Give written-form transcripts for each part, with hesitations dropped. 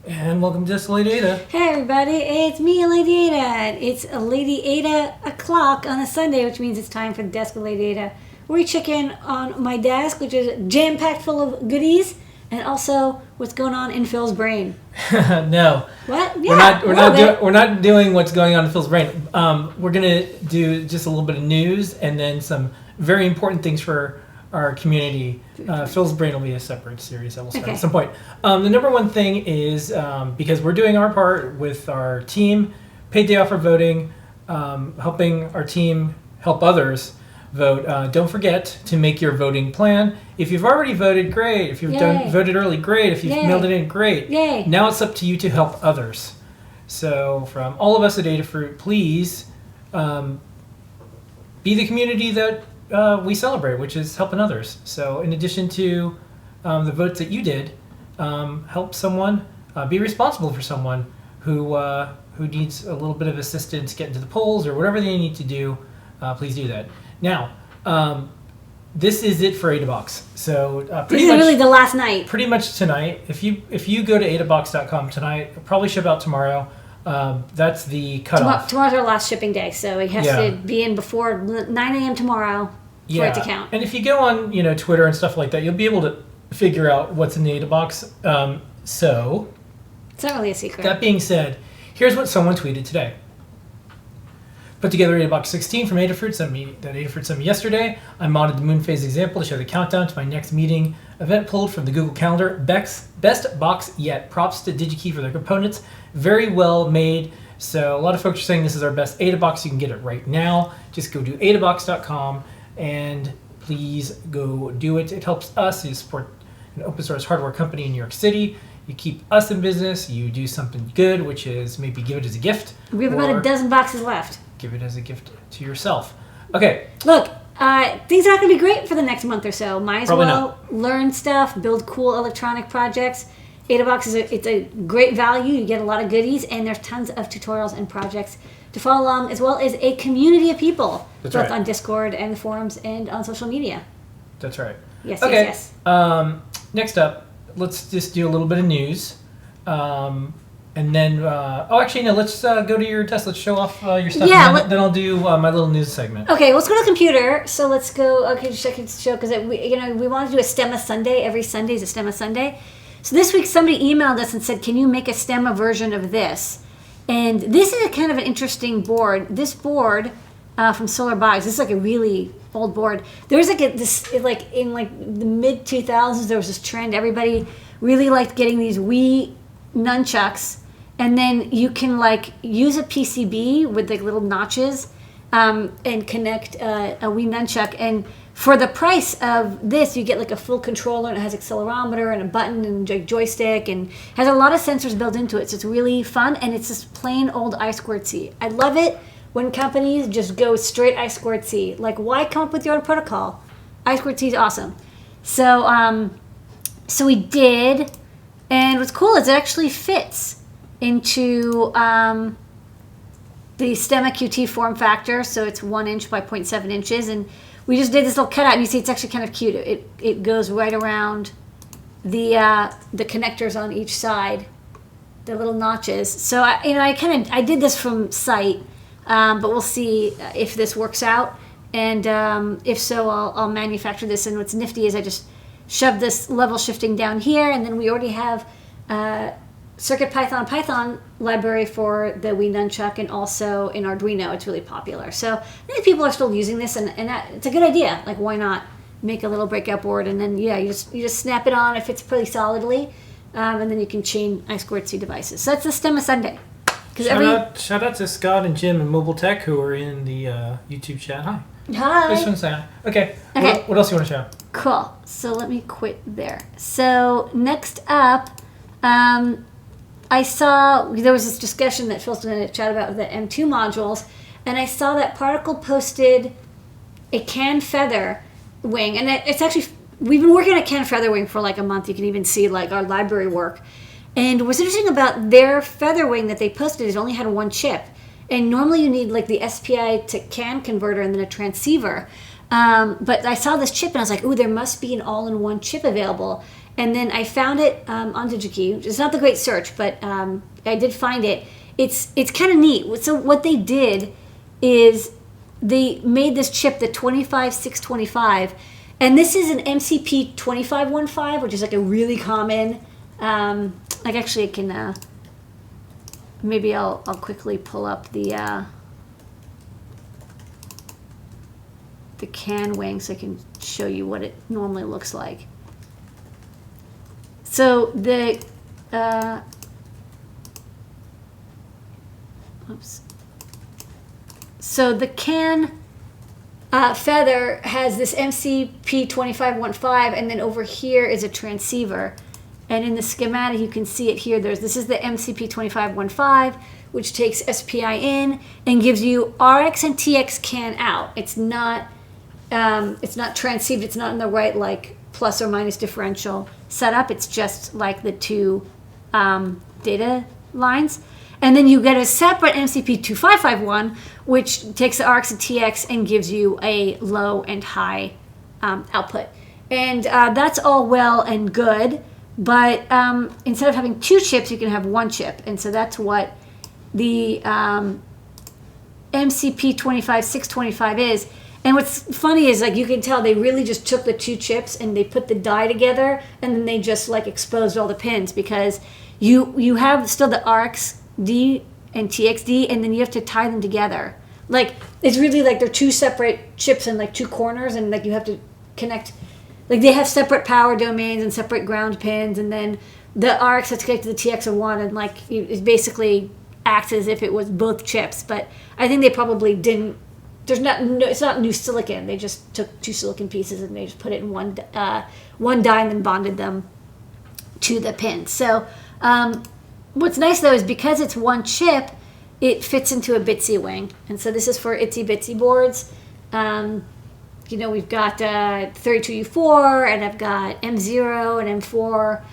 And welcome to LADYADA. Hey everybody, it's me, LADYADA. It's LADYADA o'clock on a Sunday, which means it's time for the desk of LADYADA. We check in on my desk, which is jam-packed full of goodies, and also what's going on in Phil's brain. No. What? Yeah, we're not doing what's going on in Phil's brain. We're gonna do just a little bit of news and then some very important things for our community. Phil's brain will be a separate series that we'll start at some point. The number one thing is because we're doing our part with our team, paid day off for voting, helping our team help others vote. Don't forget to make your voting plan. If you've already voted, great. If you've voted early, great. If you've mailed it in, great. Yay. Now it's up to you to help others. So from all of us at Adafruit, please be the community that we celebrate, which is helping others. So in addition to the votes that you did, help someone, be responsible for someone who needs a little bit of assistance getting to the polls or whatever they need to do. Please do that. Now, this is it for AdaBox. So this is really the last night. Pretty much tonight. If you go to adabox.com tonight, it'll probably ship out tomorrow. That's the cutoff. Tomorrow's our last shipping day, so it has to be in before 9 a.m. tomorrow for it to count. And if you go on Twitter and stuff like that, you'll be able to figure out what's in the AdaBox. So it's not really a secret. That being said, here's what someone tweeted today. Put together AdaBox 16 from Adafruit sent me yesterday. I modded the moon phase example to show the countdown to my next meeting event pulled from the Google Calendar. Best box yet. Props to DigiKey for their components. Very well made. So a lot of folks are saying this is our best AdaBox. You can get it right now. Just go to adabox.com and please go do it. It helps us. You support an open source hardware company in New York City. You keep us in business. You do something good, which is maybe give it as a gift. We have about a dozen boxes left. Give it as a gift to yourself. Okay. Look, things are not going to be great for the next month or so. Might as well learn stuff, build cool electronic projects. AdaBox it's a great value. You get a lot of goodies, and there's tons of tutorials and projects to follow along, as well as a community of people, both on Discord and the forums and on social media. That's right. Yes, okay. Yes. Next up, let's just do a little bit of news. And then, let's go to your desk. Let's show off your stuff. Yeah, and then I'll do my little news segment. Okay, let's go to the computer. So let's go. Okay, just check the show because we want to do a Stemma Sunday. Every Sunday is a Stemma Sunday. So this week somebody emailed us and said, "Can you make a Stemma version of this?" And this is a kind of an interesting board. This board from Solar Buys. This is like a really old board. There's in the mid 2000s there was this trend. Everybody really liked getting these Wii Nunchuks. And then you can use a PCB with little notches and connect a Wii Nunchuck. And for the price of this, you get a full controller, and it has accelerometer and a button and joystick, and has a lot of sensors built into it. So it's really fun, and it's just plain old I2C. I love it when companies just go straight I2C. Why come up with your own protocol? I2C is awesome. So we did, and what's cool is it actually fits into the Stemma QT form factor, so it's 1 inch by 0.7 inches, and we just did this little cutout, and you see it's actually kind of cute. It goes right around the connectors on each side, the little notches. So I did this from sight, but we'll see if this works out, and if so, I'll manufacture this. And what's nifty is I just shoved this level shifting down here, and then we already have Python library for the Wii Nunchuck, and also in Arduino. It's really popular. So I think people are still using this, and it's a good idea. Why not make a little breakout board, and then you just snap it on. It fits pretty solidly, and then you can chain I2C devices. So that's the Stemma Sunday. Shout out to Scott and Jim and Mobile Tech who are in the YouTube chat. Hi. Hi. I just want to say hi. Okay. What else do you want to show? Cool. So let me quit there. So next up, I saw there was this discussion that Phil's going to chat about the M.2 modules, and I saw that Particle posted a can feather wing, and it's actually, we've been working on a can feather wing for a month. You can even see our library work. And what's interesting about their feather wing that they posted is it only had one chip, and normally you need the SPI to CAN converter and then a transceiver. But I saw this chip and I was like, ooh, there must be an all-in-one chip available. and then I found it on DigiKey. It's not the great search, but I did find it. It's kind of neat. So what they did is they made this chip, the 25625, and this is an MCP 2515, which is like a really common. Like actually, I can maybe I'll quickly pull up the CAN wing so I can show you what it normally looks like. So the So the CAN feather has this MCP 2515, and then over here is a transceiver. And in the schematic, you can see it here. This is the MCP 2515, which takes SPI in and gives you RX and TX CAN out. It's not transceived. It's not in the right like plus or minus differential setup. It's just like the two data lines. And then you get a separate MCP 2551, which takes the RX and TX and gives you a low and high output. And that's all well and good, but instead of having two chips, you can have one chip. And so that's what the MCP 25625 is. And what's funny is, like, you can tell they really just took the two chips and they put the die together, and then they just like exposed all the pins, because you have still the RxD and TXD, and then you have to tie them together. Like, it's really like they're two separate chips in like two corners, and like you have to connect. Like, they have separate power domains and separate ground pins, and then the RX has to connect to the TX of one, and like it basically acts as if it was both chips. But I think they probably didn't. It's not new silicon. They just took two silicon pieces and they just put it in one die and then bonded them to the pin. So what's nice though is because it's one chip, it fits into a Bitsy wing. And so this is for itsy bitsy boards. We've got 32U4, and I've got M0 and M4,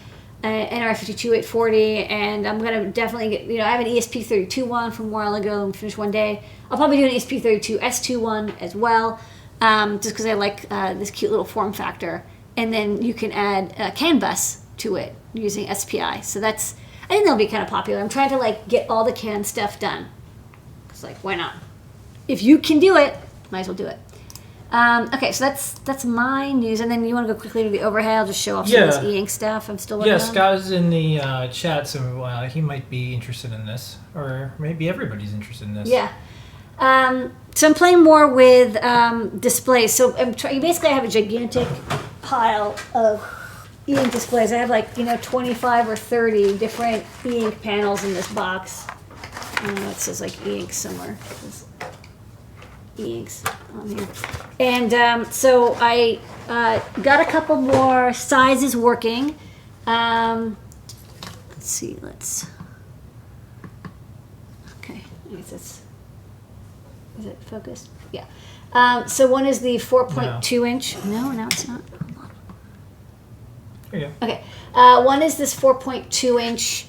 NR52840, and I'm going to definitely get, I have an ESP32 one from a while ago and finished one day. I'll probably do an ESP32 S2 one as well, just because I like this cute little form factor. And then you can add a CAN bus to it using SPI. So I think that'll be kind of popular. I'm trying to like get all the CAN stuff done. It's like, why not? If you can do it, might as well do it. Okay, so that's my news, and then you want to go quickly to the overhead. I'll just show off some of this EInk stuff I'm still working on. Yeah, Scott's in the chat, so he might be interested in this, or maybe everybody's interested in this. Yeah. So I'm playing more with displays. So basically I have a gigantic pile of EInk displays. I have like 25 or 30 different EInk panels in this box. I don't know, it says like EInk somewhere. E-inks on here. And so I got a couple more sizes working. Let's see, okay, I guess is it focused? Yeah. So one is the 4.2 inch. No, it's not. Hold on. Here you go. Okay. One is this 4.2 inch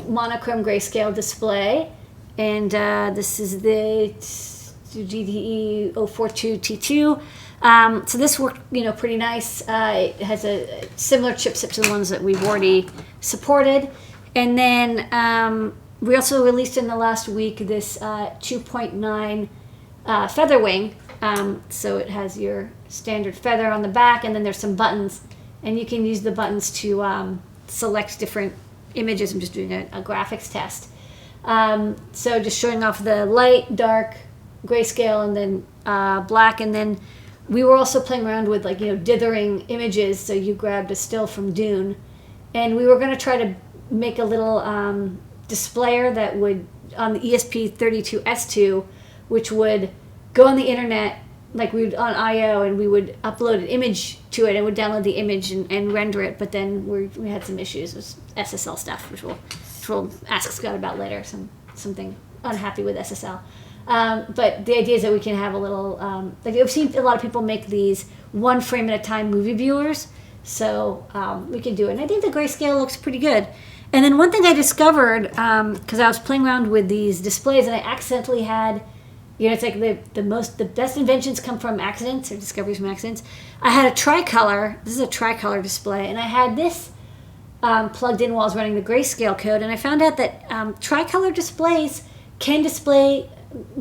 monochrome grayscale display. And this is the GDE 042 T2. So this worked, pretty nice. It has a similar chipset to the ones that we've already supported. And then we also released in the last week this 2.9 feather wing. So it has your standard feather on the back, and then there's some buttons. And you can use the buttons to select different images. I'm just doing a graphics test. So just showing off the light, dark, grayscale, and then black. And then we were also playing around with dithering images. So you grabbed a still from Dune, and we were going to try to make a little displayer that would, on the ESP32S2, which would go on the internet, like we would on I/O, and we would upload an image to it, and would download the image and render it. But then we had some issues with SSL stuff, which we'll ask Scott about later. Something unhappy with SSL. But the idea is that we can have a little, I've seen a lot of people make these one frame at a time movie viewers, so we can do it. And I think the grayscale looks pretty good. And then one thing I discovered, because I was playing around with these displays, and I accidentally had, it's like the best inventions come from accidents or discoveries from accidents. I had a tricolor. This is a tricolor display, and I had this plugged in while I was running the grayscale code, and I found out that tricolor displays can display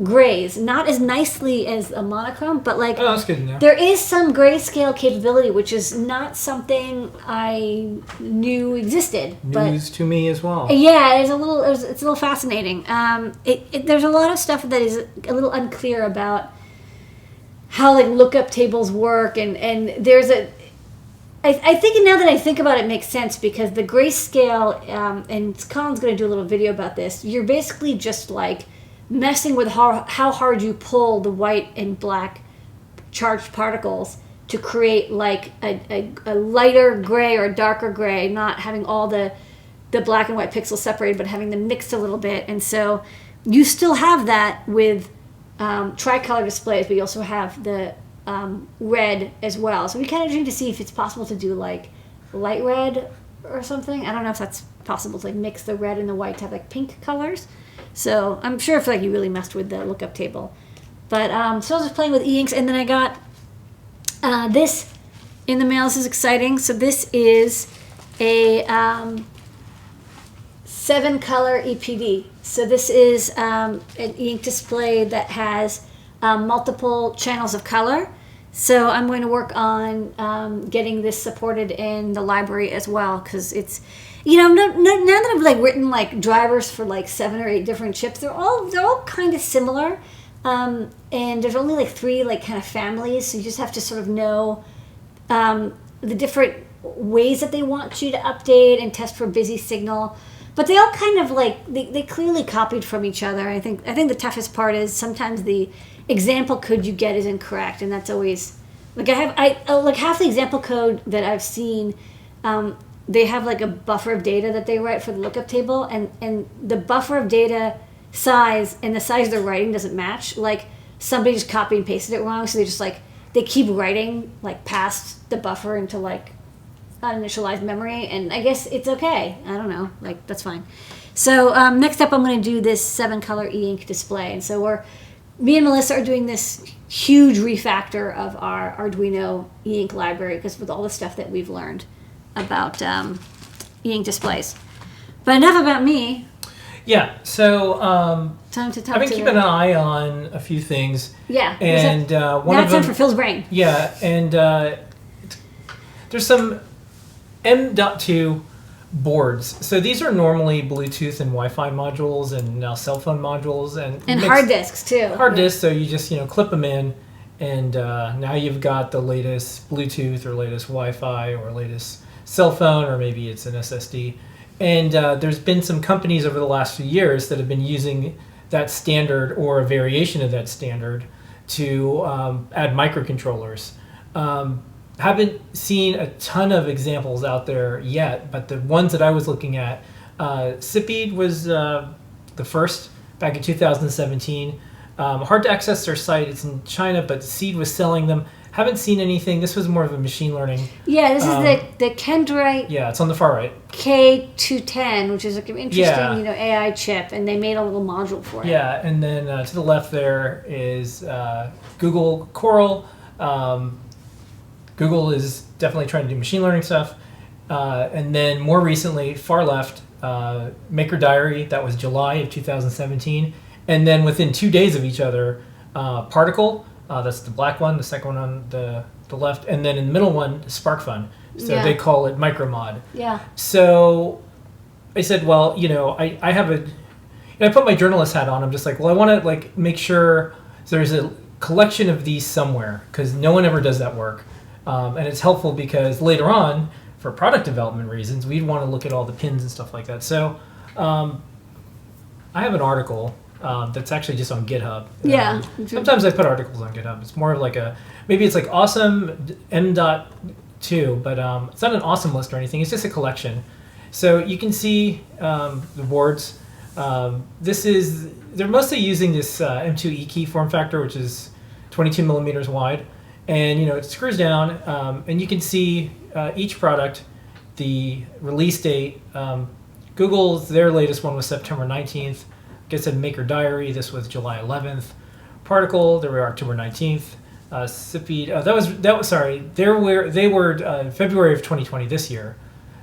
grays, not as nicely as a monochrome, but like that's good to know. there is some grayscale capability, which is not something I knew existed. News to me as well. Yeah, it's a little fascinating. There's a lot of stuff that is a little unclear about how like lookup tables work, and there's I think now that I think about it, makes sense because the grayscale, and Colin's going to do a little video about this. You're basically just like messing with how hard you pull the white and black charged particles to create like a lighter gray or a darker gray, not having all the black and white pixels separated, but having them mixed a little bit. And so you still have that with tricolor displays, but you also have the red as well. So we kind of trying to see if it's possible to do like light red or something. I don't know if that's possible to like mix the red and the white to have like pink colors. So I'm sure if like you really messed with the lookup table. But so I was just playing with EInks, and then I got this in the mail. This is exciting. So this is a 7-color EPD. So this is an EInk display that has multiple channels of color. So I'm going to work on getting this supported in the library as well, because it's, now that I've like written like drivers for like 7 or 8 different chips, they're all kind of similar, and there's only like 3 like kind of families, so you just have to sort of know the different ways that they want you to update and test for busy signal. But they all kind of like they clearly copied from each other. I think the toughest part is sometimes the example code you get is incorrect, and that's always like I like half the example code that I've seen. They have like a buffer of data that they write for the lookup table, and the buffer of data size and the size they're writing doesn't match. Like somebody just copied and pasted it wrong, so they just like they keep writing like past the buffer into like uninitialized memory, and I guess it's okay. I don't know, like that's fine. So next up, I'm going to do this 7-color EInk display, and so me and Melissa are doing this huge refactor of our Arduino EInk library, because with all the stuff that we've learned about EInk displays. But enough about me. Yeah, so Time to talk. I've been keeping an eye on a few things. Yeah, and one now of it's them time for Phil's brain. Yeah, and there's some M.2 boards. So these are normally Bluetooth and Wi-Fi modules, and now cell phone modules, and hard disks too. Hard disks. So you just clip them in, and now you've got the latest Bluetooth or latest Wi-Fi or latest cell phone, or maybe it's an SSD. And there's been some companies over the last few years that have been using that standard or a variation of that standard to add microcontrollers. Haven't seen a ton of examples out there yet, but the ones that I was looking at, Sipid was the first back in 2017. Hard to access their site. It's in China, but Seed was selling them. Haven't seen anything. This was more of a machine learning. Yeah, this is the Kendrite. Yeah, it's on the far right. K210, which is like an interesting, AI chip, and they made a little module for it. Yeah, and then to the left there is Google Coral. Google is definitely trying to do machine learning stuff. And then more recently, far left, Maker Diary, that was July of 2017. And then within 2 days of each other, Particle, that's the black one, the second one on the left, and then in the middle one, SparkFun. So they call it Micromod. Yeah. So I said, well, I have I put my journalist hat on. I'm just like, well, I want to make sure there's a collection of these somewhere, because no one ever does that work. And it's helpful because later on, for product development reasons, we'd want to look at all the pins and stuff like that. So I have an article that's actually just on GitHub. Yeah. Sometimes I put articles on GitHub. It's more of like maybe it's like awesome M.2, but it's not an awesome list or anything. It's just a collection. So you can see the boards. They're mostly using this M2 E-key form factor, which is 22 millimeters wide. And it screws down, and you can see each product, the release date. Google's, their latest one was September 19th. Like I said, Maker Diary, this was July 11th. Particle, they were October 19th. Sipid, they were February of 2020 this year.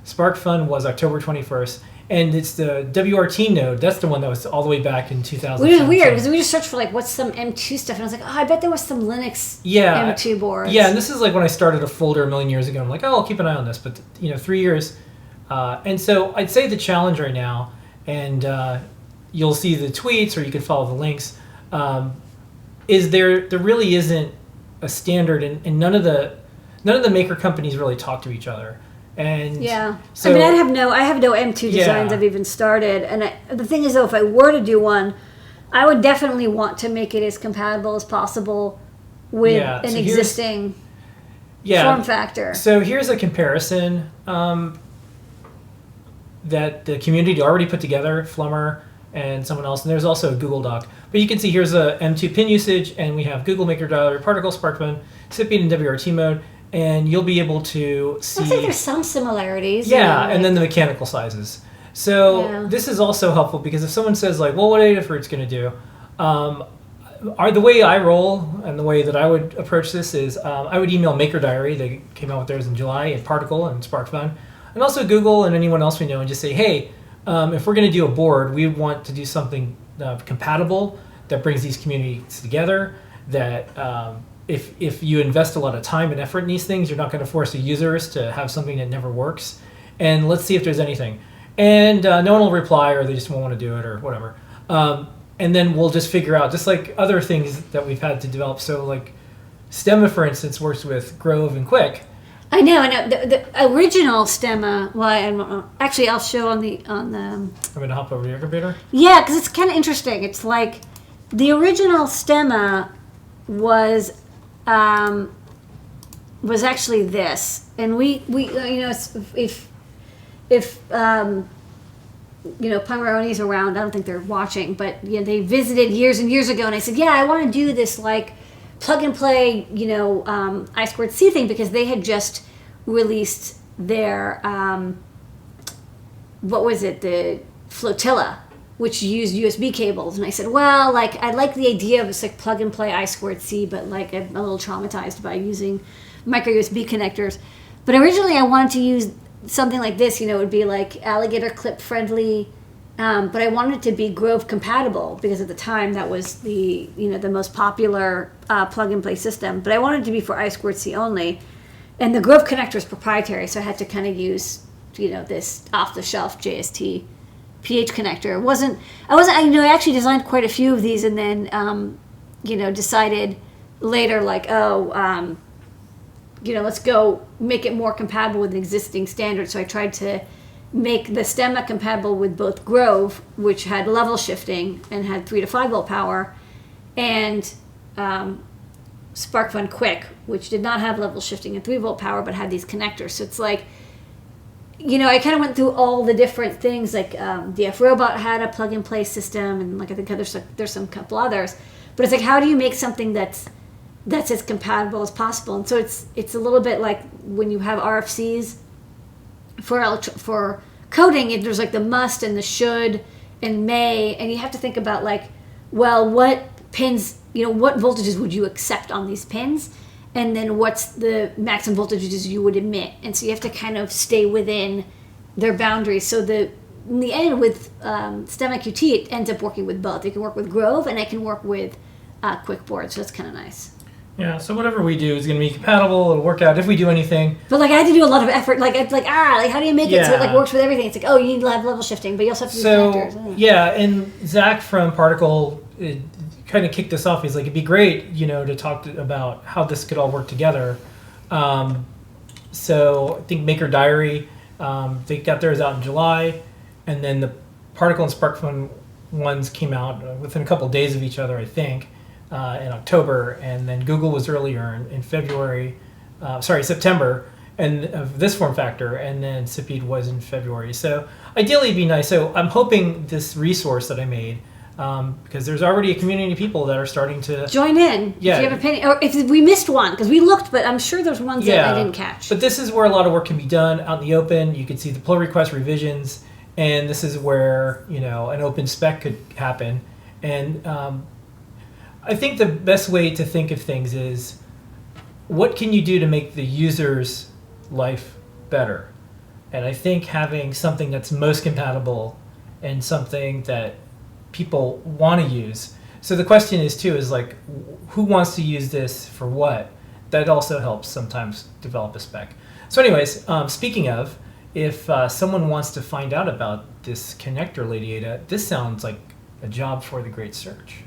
SparkFun was October 21st. And it's the WRT node. That's the one that was all the way back in 2000. Which is weird because we just searched for like what's some M2 stuff, and I was like, oh, I bet there was some Linux M2 boards. Yeah, and this is like when I started a folder a million years ago. I'm like, oh, I'll keep an eye on this. But 3 years, and so I'd say the challenge right now, and you'll see the tweets or you can follow the links. Is there really isn't a standard, and none of the maker companies really talk to each other. And so, I have no M2 designs I've even started. And the thing is, though, if I were to do one, I would definitely want to make it as compatible as possible with an existing form factor. So here's a comparison that the community already put together, Flummer and someone else, and there's also a Google Doc. But you can see here's a M2 pin usage, and we have Google Maker Dialer, Particle, SparkFun, Sipid, and WRT mode. And you'll be able to see... Looks like there's some similities. Yeah, and then the mechanical sizes. So this is also helpful because if someone says like, well, what Adafruit's going to do? The way I roll and the way that I would approach this is I would email Maker Diary. They came out with theirs in July, and Particle and SparkFun. And also Google and anyone else we know, and just say, hey, if we're going to do a board, we want to do something compatible that brings these communities together, that... If you invest a lot of time and effort in these things, you're not going to force the users to have something that never works. And let's see if there's anything. And no one will reply, or they just won't want to do it, or whatever. And then we'll just figure out, just like other things that we've had to develop. So like Stemma, for instance, works with Grove and Quick. I know. The original Stemma. Well, actually, I'll show on the. I'm going to hop over to your computer. Yeah, because it's kind of interesting. It's like the original Stemma was actually this, and we if Pomeroni's around, I don't think they're watching, but they visited years and years ago, and I said, I want to do this like plug and play I2C thing, because they had just released their the Flotilla, which used USB cables. And I said, well, like, I like the idea of this like plug and play I2C, but like I'm a little traumatized by using micro USB connectors. But originally I wanted to use something like this, it would be like alligator clip friendly, but I wanted it to be Grove compatible, because at the time that was the most popular plug and play system. But I wanted it to be for I2C only, and the Grove connector is proprietary, so I had to kind of use this off the shelf JST PH connector. I actually designed quite a few of these, and then decided later like, let's go make it more compatible with existing standards. So I tried to make the Stemma compatible with both Grove, which had level shifting and had 3 to 5 volt power, and SparkFun Quick, which did not have level shifting and 3 volt power, but had these connectors. So it's like, I kind of went through all the different things. Like DF Robot had a plug and play system, and like I think there's some couple others. But it's like, how do you make something that's as compatible as possible? And so it's a little bit like when you have RFCs for coding. There's like the must and the should and may, and you have to think about like, well, what pins, what voltages would you accept on these pins? And then what's the maximum voltages you would emit? And so you have to kind of stay within their boundaries. So in the end, with Stemma QT, it ends up working with both. It can work with Grove, and it can work with Quick board. So that's kind of nice. Yeah. So whatever we do is going to be compatible. It'll work out if we do anything. But like I had to do a lot of effort. Like it's like how do you make it so it like works with everything? It's like, oh, you need to have level shifting, but you also have to use connectors. Yeah, and Zach from Particle kind of kicked this off. He's like, it'd be great, to talk about how this could all work together. So I think Maker Diary, they got theirs out in July, and then the Particle and SparkFun ones came out within a couple of days of each other, I think, in October, and then Google was earlier in September, and of this form factor, and then Sipid was in February. So ideally it'd be nice. So I'm hoping this resource that I made, because there's already a community of people that are starting to join in. Yeah. If you have a opinion, or if we missed one, because we looked, but I'm sure there's ones that I didn't catch. But this is where a lot of work can be done out in the open. You can see the pull request revisions, and this is where an open spec could happen. And I think the best way to think of things is, what can you do to make the user's life better? And I think having something that's most compatible and something that people want to use. So the question is too, is like, who wants to use this for what? That also helps sometimes develop a spec. So anyways, speaking of, if someone wants to find out about this connector, LADYADA, this sounds like a job for the great search,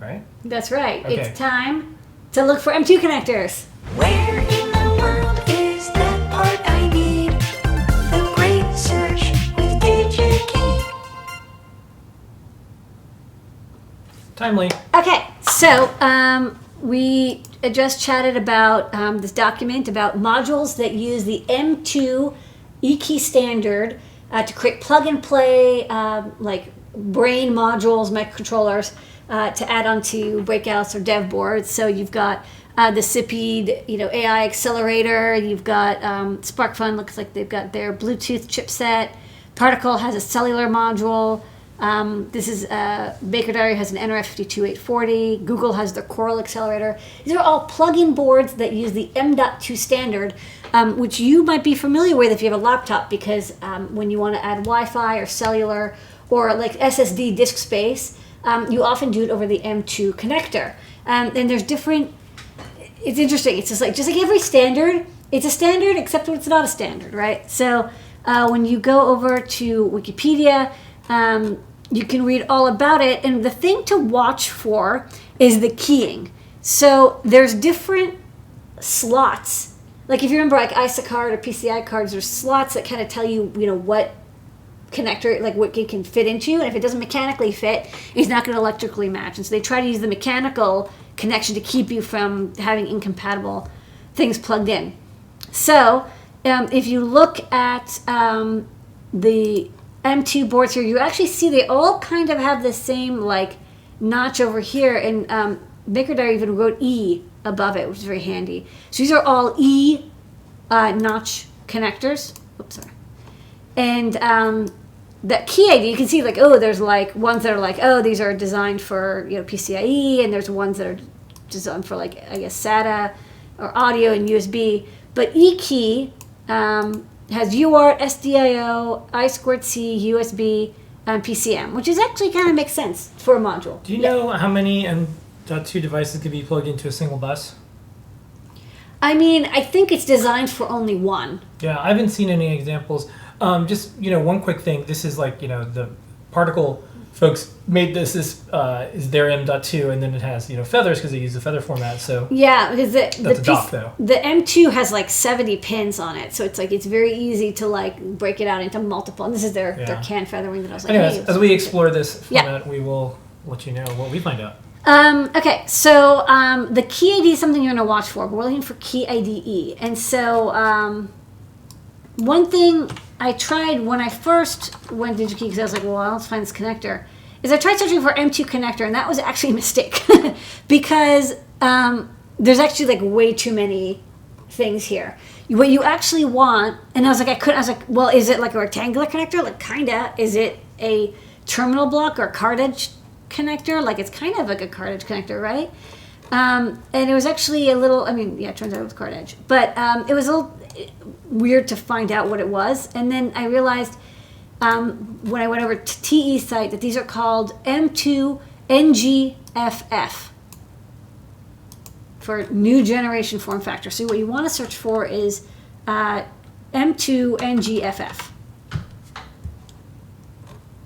right? That's right. Okay. It's time to look for M2 connectors. Where in the world is that part I need? The great search with DigiKey. Timely. Okay, so we just chatted about this document about modules that use the M2 EKey standard to create plug-and-play like brain modules, microcontrollers to add onto breakouts or dev boards. So you've got the CPID, AI accelerator. You've got SparkFun. Looks like they've got their Bluetooth chipset. Particle has a cellular module. This is Baker Diary has an NRF52840. Google has their Coral accelerator. These are all plug-in boards that use the M.2 standard, which you might be familiar with if you have a laptop, because when you want to add Wi-Fi or cellular or like SSD disk space, you often do it over the M2 connector. And there's different. It's interesting. It's just like every standard. It's a standard except when it's not a standard, right? So when you go over to Wikipedia, you can read all about it, and the thing to watch for is the keying. So there's different slots. Like if you remember, like ISA card or PCI cards, there's slots that kind of tell you, what connector, like what it can fit into, and if it doesn't mechanically fit, it's not going to electrically match. And so they try to use the mechanical connection to keep you from having incompatible things plugged in. So if you look at the M2 boards here, you actually see they all kind of have the same like notch over here, and Baker Diary even wrote E above it, which is very handy. So these are all E notch connectors. Oops, sorry. And that key ID, you can see like, there's like ones that are like, these are designed for PCIe, and there's ones that are designed for like, I guess, SATA or audio and USB. But E key has UART, SDIO, I2C, USB, and PCM, which is actually kind of makes sense for a module. Do you know how many M.2 devices can be plugged into a single bus? I mean, I think it's designed for only one. Yeah, I haven't seen any examples. Just one quick thing. This is like the Particle folks made this is their M.2, and then it has feathers because they use the feather format. So yeah, because that's a dock though. The M2 has like 70 pins on it, so it's like it's very easy to like break it out into multiple. And this is their can feathering that I was like. Anyways, as we explore this format, we will let you know what we find out. Okay, so the key ID is something you're going to watch for. But we're looking for key IDE, and so one thing I tried when I first went to DigiKey, because I was like, well, let's find this connector, is I tried searching for M2 connector, and that was actually a mistake because there's actually like way too many things here. What you actually want, and I was like, well, is it like a rectangular connector? Like, kinda. Is it a terminal block or card edge connector? Like, it's kind of like a card edge connector, right? And it was actually a little, it turns out it was card edge, but it was a little weird to find out what it was. And then I realized when I went over to TE's site that these are called M2 NGFF for new generation form factor. So what you want to search for is M2 NGFF.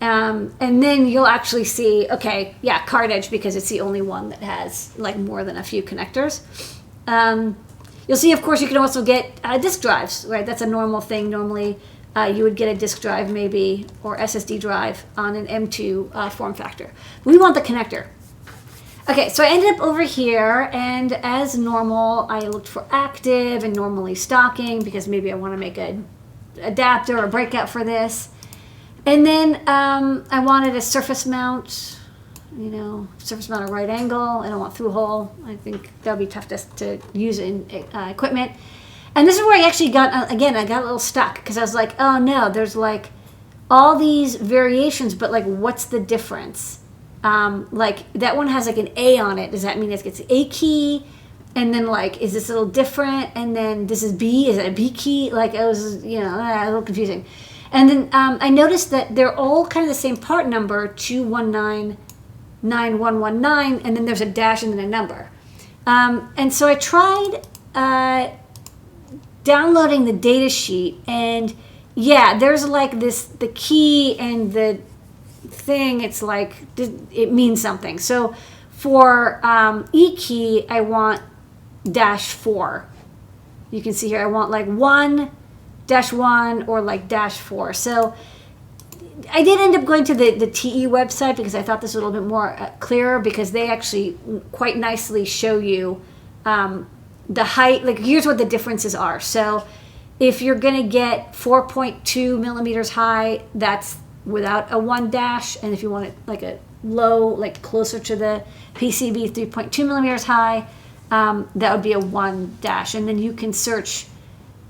And then you'll actually see, card edge, because it's the only one that has like more than a few connectors. You'll see, of course, you can also get disk drives, right? That's a normal thing. Normally, you would get a disk drive maybe, or SSD drive on an M2 form factor. We want the connector. Okay, so I ended up over here, and as normal, I looked for active and normally stocking, because maybe I want to make an adapter or breakout for this. And then I wanted a surface mount, surface mount at right angle. I don't want through hole. I think that would be tough to use in equipment. And this is where I actually got, again, I got a little stuck because I was like, oh no, there's like all these variations, but like what's the difference? like that one has like an A on it. Does that mean it's A key? And then like, is this a little different? And then this is B. Is it a B key? Like it was, a little confusing. And then I noticed that they're all kind of the same part number, 2199119, and then there's a dash and then a number. And so I tried downloading the data sheet, and yeah, there's like the key and the thing, it's like, it means something. So for E key, I want -4. You can see here, I want like 1-1 or like -4. So I did end up going to the TE website because I thought this was a little bit more clearer, because they actually quite nicely show you the height. Like here's what the differences are. So if you're going to get 4.2 millimeters high, that's without a 1 dash. And if you want it like a low, like closer to the PCB, 3.2 millimeters high, that would be a 1 dash. And then you can search.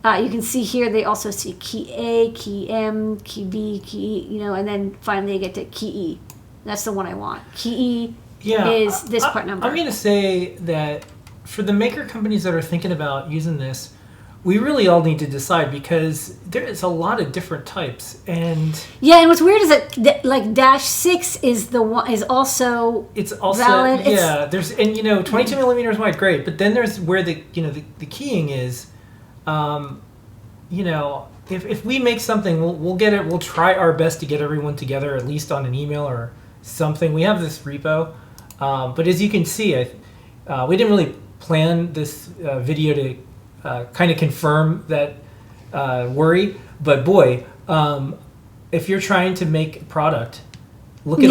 You can see here they also see key A, key M, key B, key E, and then finally you get to key E. That's the one I want. Key E is this part number. I'm going to say that for the maker companies that are thinking about using this, we really all need to decide, because there is a lot of different types. And yeah, and what's weird is that like -6 is the one is also it's also valid. Yeah, there's 22 millimeters wide, great, but then there's where the keying is. If we make something, we'll get it. We'll try our best to get everyone together, at least on an email or something. We have this repo, but as you can see, we didn't really plan this video to kind of confirm that worry. But boy, if you're trying to make a product, look at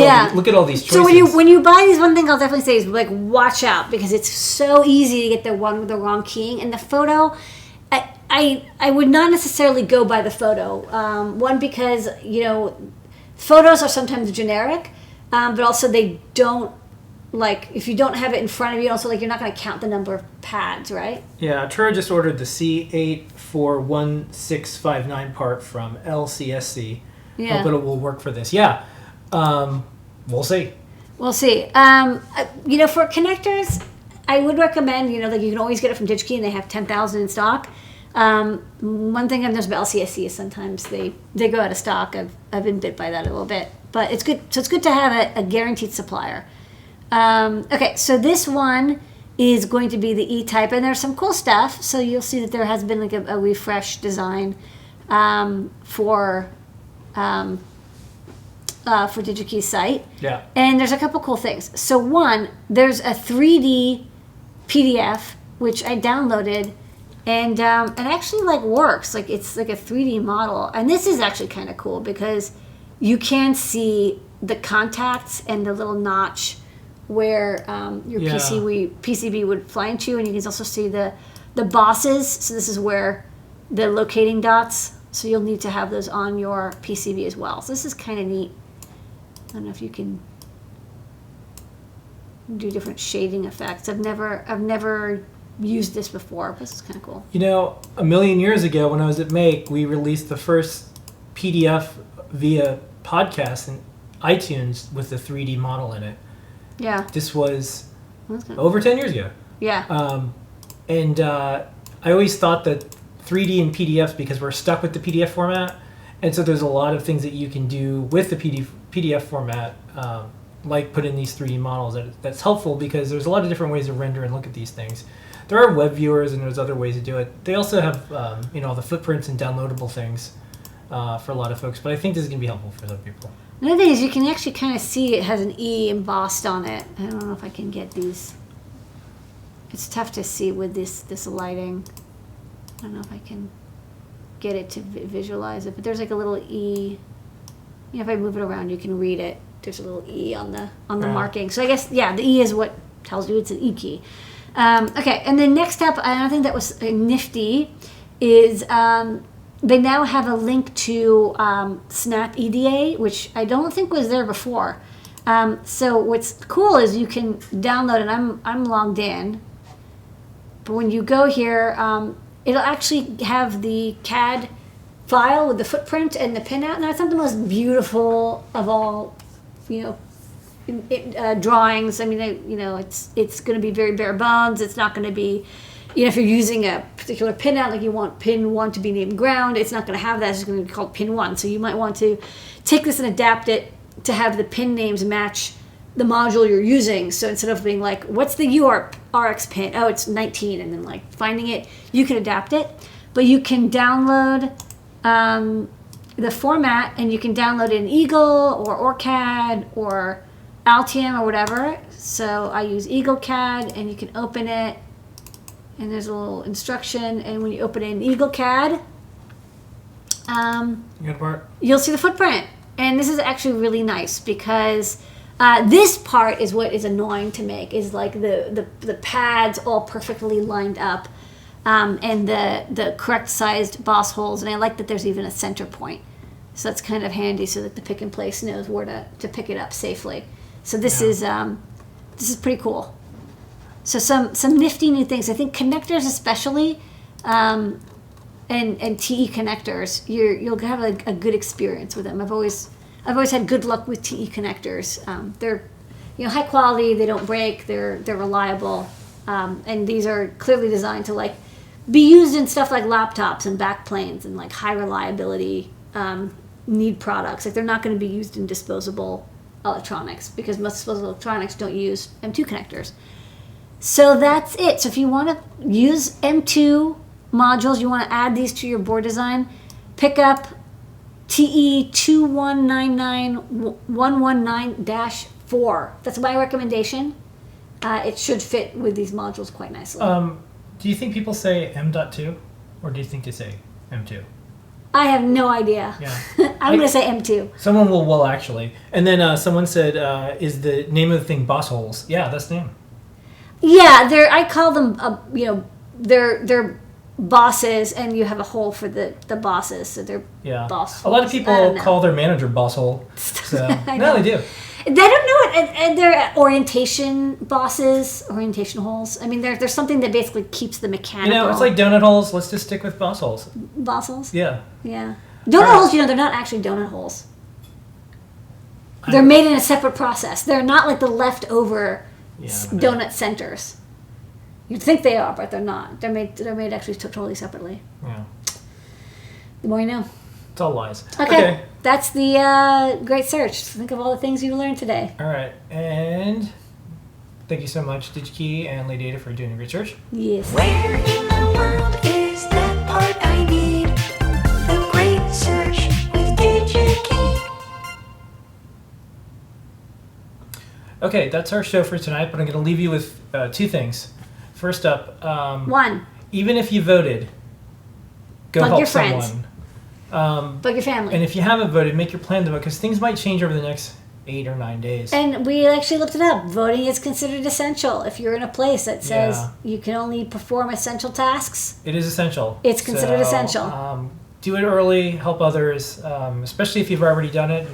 all these choices. So when you buy these, one thing I'll definitely say is like watch out, because it's so easy to get the one with the wrong keying. And the photo, I would not necessarily go by the photo. One, because photos are sometimes generic, but also they don't, like if you don't have it in front of you, also like you're not going to count the number of pads, right? Yeah, Tura just ordered the C841659 part from LCSC. Yeah. Hope it will work for this. Yeah, we'll see. We'll see. For connectors, I would recommend, like you can always get it from DigiKey, and they have 10,000 in stock. One thing I've noticed about LCSC is sometimes they go out of stock. I've been bit by that a little bit, but it's good. So it's good to have a guaranteed supplier. Okay, so this one is going to be the E-type, and there's some cool stuff. So you'll see that there has been like a refresh design for DigiKey's site. Yeah. And there's a couple cool things. So one, there's a 3D PDF which I downloaded, and it actually like works. Like it's like a 3D model, and this is actually kind of cool because you can see the contacts and the little notch where your PCB would fly into, and you can also see the bosses. So this is where the locating dots. So you'll need to have those on your PCB as well. So this is kind of neat. I don't know if you can do different shading effects. I've never used this before, but this is kind of cool. A million years ago when I was at Make, we released the first PDF via podcast in iTunes with the 3D model in it. Yeah. This was over 10 years ago. Yeah. I always thought that 3D and PDFs, because we're stuck with the PDF format, and so there's a lot of things that you can do with the PDF format, like put in these 3D models. That's helpful because there's a lot of different ways to render and look at these things. There are web viewers and there's other ways to do it. They also have the footprints and downloadable things for a lot of folks, but I think this is going to be helpful for other people. Another thing is you can actually kind of see it has an E embossed on it. I don't know if I can get these. It's tough to see with this lighting. I don't know if I can get it to visualize it, but there's like a little E. If I move it around, you can read it. There's a little E on the marking. So I guess, the E is what tells you it's an E key. Okay, and then next up, I think that was nifty, is they now have a link to Snap EDA, which I don't think was there before. So what's cool is you can download, and I'm logged in, but when you go here, it'll actually have the CAD file with the footprint and the pinout, and that's not the most beautiful of all, drawings. I mean, it's going to be very bare bones. It's not going to be, if you're using a particular pinout, like you want pin 1 to be named ground, it's not going to have that. It's just going to be called pin 1. So you might want to take this and adapt it to have the pin names match the module you're using. So instead of being like, what's the URX pin? Oh, it's 19, and then like finding it, you can adapt it. But you can download the format, and you can download it in Eagle or OrCAD or Altium or whatever. So I use EagleCAD, and you can open it, and there's a little instruction. And when you open it in EagleCAD, Good part. you'll see the footprint. And this is actually really nice because this part is what is annoying to make, is like the pads all perfectly lined up, and the correct sized boss holes. And I like that there's even a center point. So that's kind of handy so that the pick and place knows where to pick it up safely. So this is pretty cool. So some nifty new things. I think connectors especially, and TE connectors, you'll have a good experience with them. I've always had good luck with TE connectors. They're high quality. They don't break. They're reliable, and these are clearly designed to like be used in stuff like laptops and backplanes and like high reliability need products. Like they're not going to be used in disposable electronics because most disposable electronics don't use M.2 connectors. So that's it. So if you want to use M.2 modules, you want to add these to your board design, pick up TE 2199119-4. That's my recommendation. It should fit with these modules quite nicely. Do you think people say M.2, or do you think they say M2? I have no idea. Yeah. I'm going to say M2. Someone will actually. And then someone said, is the name of the thing boss holes? Yeah, that's the name. Yeah, I call them, they're bosses, and you have a hole for the bosses, so they're boss A lot of holes. people call their manager boss hole. So no, they do. I don't know it. And they're orientation bosses, orientation holes. I mean, there's something that basically keeps the mechanical. It's like donut holes. Let's just stick with boss holes. Boss holes? Yeah. Yeah. Donut holes, they're not actually donut holes. They're made in a separate process. They're not like the leftover donut centers. You'd think they are, but they're not. They're made actually totally separately. Yeah. The more you know. It's all lies. Okay. That's the great search. Think of all the things you learned today. All right. And thank you so much, DigiKey and LadyAda, for doing a great search. Yes. Where in the world is that part I need? The great search with DigiKey. Okay, that's our show for tonight, but I'm going to leave you with two things. First up, One, even if you voted, go Bug help your friends. someone. bug your family. And if you haven't voted, make your plan to vote, because things might change over the next 8 or 9 days. And we actually looked it up. Voting is considered essential. If you're in a place that says you can only perform essential tasks, It is essential. It's considered essential. Do it early, help others, especially if you've already done it.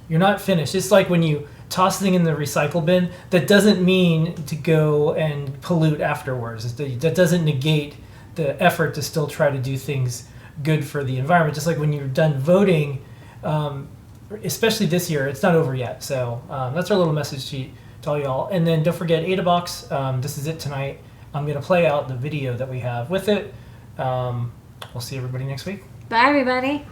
You're not finished. It's like when you toss thing in the recycle bin. That doesn't mean to go and pollute afterwards. That doesn't negate the effort to still try to do things good for the environment. Just like when you're done voting, especially this year, it's not over yet. So that's our little message sheet to all y'all. And then don't forget AdaBox. This is it tonight. I'm going to play out the video that we have with it. We'll see everybody next week. bye everybody.